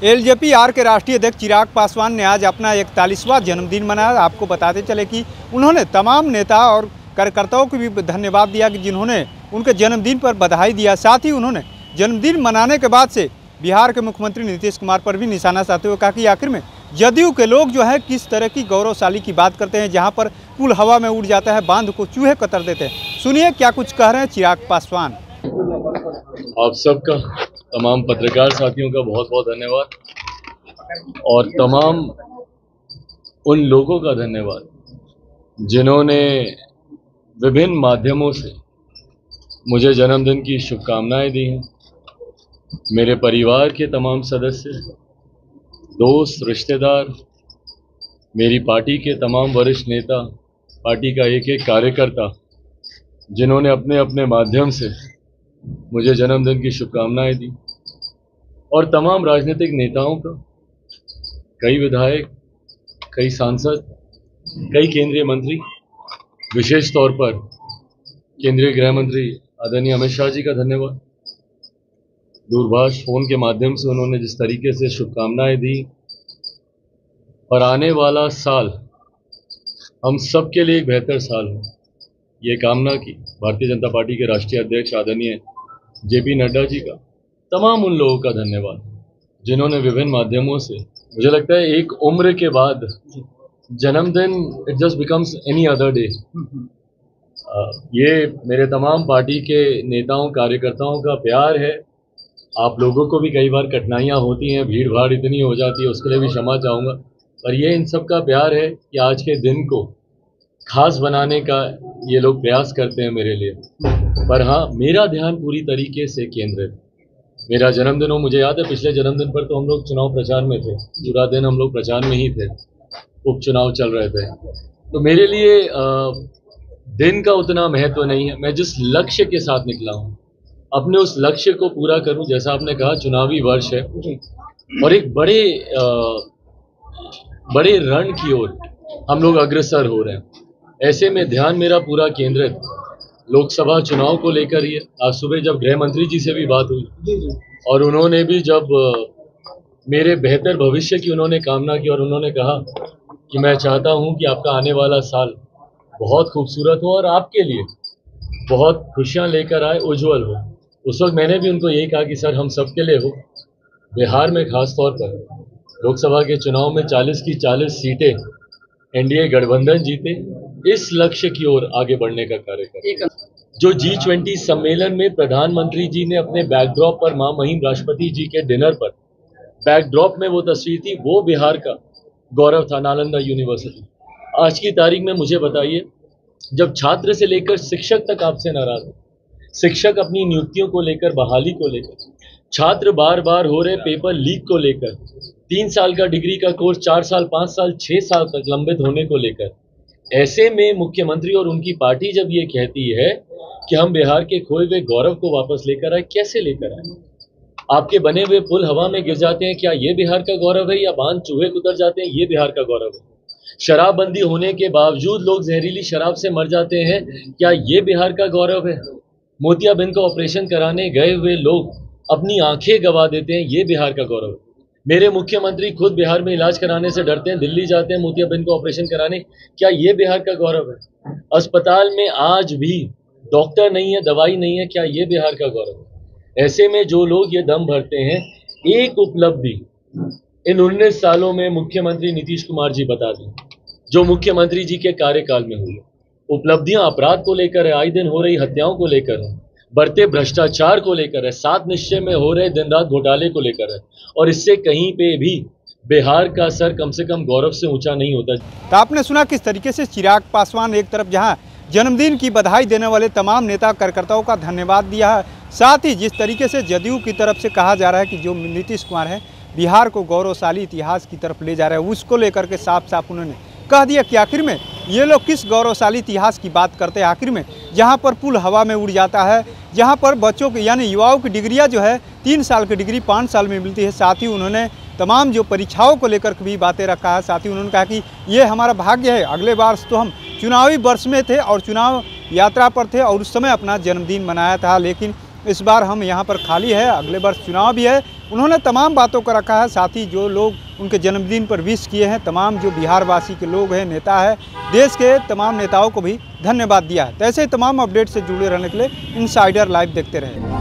LJP are के राष्ट्रीय अध्यक्ष चिराग पासवान ने आज अपना 41वां जन्मदिन मनाया। आपको बताते चले कि उन्होंने तमाम नेता और कार्यकर्ताओं को भी धन्यवाद दिया कि जिन्होंने उनके जन्मदिन पर बधाई दिया। साथ ही उन्होंने जन्मदिन मनाने के बाद से बिहार के मुख्यमंत्री नीतीश कुमार पर भी निशाना साधते हुए कहा कि आखिर में जदयू के लोग जो है किस तरह की गौरवशाली की बात करते हैं, जहाँ पर पुल हवा में उड़ जाता है, बांध को चूहे कतर देते हैं। सुनिए क्या कुछ कह रहे हैं चिराग पासवान। आप सबका, तमाम पत्रकार साथियों का बहुत बहुत धन्यवाद और तमाम उन लोगों का धन्यवाद जिन्होंने विभिन्न माध्यमों से मुझे जन्मदिन की शुभकामनाएं दी हैं। मेरे परिवार के तमाम सदस्य, दोस्त, रिश्तेदार, मेरी पार्टी के तमाम वरिष्ठ नेता, पार्टी का एक एक कार्यकर्ता जिन्होंने अपने अपने माध्यम से मुझे जन्मदिन की शुभकामनाएं दी, और तमाम राजनीतिक नेताओं का, कई विधायक, कई सांसद, कई केंद्रीय मंत्री, विशेष तौर पर केंद्रीय गृह मंत्री आदरणीय अमित शाह जी का धन्यवाद। दूरभाष फोन के माध्यम से उन्होंने जिस तरीके से शुभकामनाएं दी, और आने वाला साल हम सब के लिए एक बेहतर साल हो, ये कामना की भारतीय जनता पार्टी के राष्ट्रीय अध्यक्ष आदरणीय जेपी नड्डा जी का। तमाम उन लोगों का धन्यवाद जिन्होंने विभिन्न माध्यमों से, मुझे लगता है एक उम्र के बाद जन्मदिन it just becomes any other day. ये मेरे तमाम पार्टी के नेताओं, कार्यकर्ताओं का प्यार है। आप लोगों को भी कई बार कठिनाइयाँ होती हैं, भीड़ भाड़ इतनी हो जाती है, उसके लिए भी क्षमा चाहूँगा, पर ये इन सब का प्यार है कि आज के दिन को खास बनाने का ये लोग प्रयास करते हैं मेरे लिए। पर हाँ, मेरा ध्यान पूरी तरीके से केंद्रित। मेरा जन्मदिन हो, मुझे याद है पिछले जन्मदिन पर तो हम लोग चुनाव प्रचार में थे, पूरा दिन हम लोग प्रचार में ही थे, उपचुनाव चल रहे थे। तो मेरे लिए दिन का उतना महत्व नहीं है। मैं जिस लक्ष्य के साथ निकला हूँ, अपने उस लक्ष्य को पूरा करूँ। जैसा आपने कहा, चुनावी वर्ष है और एक बड़े रण की ओर हम लोग अग्रसर हो रहे हैं। ऐसे में ध्यान मेरा पूरा केंद्रित लोकसभा चुनाव को लेकर ही है। आज सुबह जब गृह मंत्री जी से भी बात हुई और उन्होंने भी जब मेरे बेहतर भविष्य की उन्होंने कामना की, और उन्होंने कहा कि मैं चाहता हूं कि आपका आने वाला साल बहुत खूबसूरत हो और आपके लिए बहुत खुशियां लेकर आए, उज्जवल हो। उस वक्त मैंने भी उनको यही कहा कि सर, हम सबके लिए हो। बिहार में खास तौर पर लोकसभा के चुनाव में 40 की 40 सीटें एनडीए गठबंधन जीते, इस लक्ष्य की ओर आगे बढ़ने का कार्य करें। जो G20 सम्मेलन में प्रधानमंत्री जी ने अपने बैकड्रॉप पर, मां महिम राष्ट्रपति जी के डिनर पर बैकड्रॉप में वो तस्वीर थी, वो बिहार का गौरव था, नालंदा यूनिवर्सिटी। आज की तारीख में मुझे बताइए, जब छात्र से लेकर शिक्षक तक आपसे नाराज है, शिक्षक अपनी नियुक्तियों को लेकर, बहाली को लेकर, छात्र बार बार हो रहे पेपर लीक को लेकर, 3 साल का डिग्री का कोर्स 4 साल, 5 साल, 6 साल तक लंबित होने को लेकर, ऐसे में मुख्यमंत्री और उनकी पार्टी जब ये कहती है कि हम बिहार के खोए हुए गौरव को वापस लेकर आए, कैसे लेकर आए? आपके बने हुए पुल हवा में गिर जाते हैं, क्या ये बिहार का गौरव है? या बांध चूहे कुतर जाते हैं, ये बिहार का गौरव है? शराबबंदी होने के बावजूद लोग जहरीली शराब से मर जाते हैं, क्या ये बिहार का गौरव है? मोतियाबिंद का ऑपरेशन कराने गए हुए लोग अपनी आंखें गंवा देते हैं, ये बिहार का गौरव है? मेरे मुख्यमंत्री खुद बिहार में इलाज कराने से डरते हैं, दिल्ली जाते हैं मोतियाबिंद का ऑपरेशन कराने, क्या ये बिहार का गौरव है? अस्पताल में आज भी डॉक्टर नहीं है, दवाई नहीं है, क्या ये बिहार का गौरव है? ऐसे में जो लोग ये दम भरते हैं, एक उपलब्धि इन 19 सालों में मुख्यमंत्री नीतीश कुमार जी बता दें, जो मुख्यमंत्री जी के कार्यकाल में हुई उपलब्धियां अपराध को लेकर है, आए दिन हो रही हत्याओं को लेकर है, बढ़ते भ्रष्टाचार को लेकर है, 7 निश्चय में हो रहे दिन रात घोटाले को लेकर है, और इससे कहीं पे भी बिहार का सर कम से कम गौरव से ऊंचा नहीं होता। तो आपने सुना किस तरीके से चिराग पासवान एक तरफ जहां जन्मदिन की बधाई देने वाले तमाम नेता कार्यकर्ताओं का धन्यवाद दिया है, साथ ही जिस तरीके से जदयू की तरफ से कहा जा रहा है कि जो नीतीश कुमार है बिहार को गौरवशाली इतिहास की तरफ ले जा रहे हैं, उसको लेकर के साफ साफ उन्होंने कह दिया कि आखिर में ये लोग किस गौरवशाली इतिहास की बात करते हैं। आखिर में जहाँ पर पुल हवा में उड़ जाता है, जहाँ पर बच्चों की यानी युवाओं की डिग्रियाँ जो है 3 साल की डिग्री 5 साल में मिलती है। साथ ही उन्होंने तमाम जो परीक्षाओं को लेकर भी बातें रखा है। साथ ही उन्होंने कहा कि ये हमारा भाग्य है, अगले वर्ष तो हम चुनावी वर्ष में थे और चुनाव यात्रा पर थे और उस समय अपना जन्मदिन मनाया था, लेकिन इस बार हम यहाँ पर खाली है, अगले वर्ष चुनाव भी है। उन्होंने तमाम बातों को रखा है, साथ ही जो लोग उनके जन्मदिन पर विश किए हैं, तमाम जो बिहारवासी के लोग हैं, नेता है, देश के तमाम नेताओं को भी धन्यवाद दिया है। तो ऐसे तमाम अपडेट से जुड़े रहने के लिए इनसाइडर लाइव देखते रहें।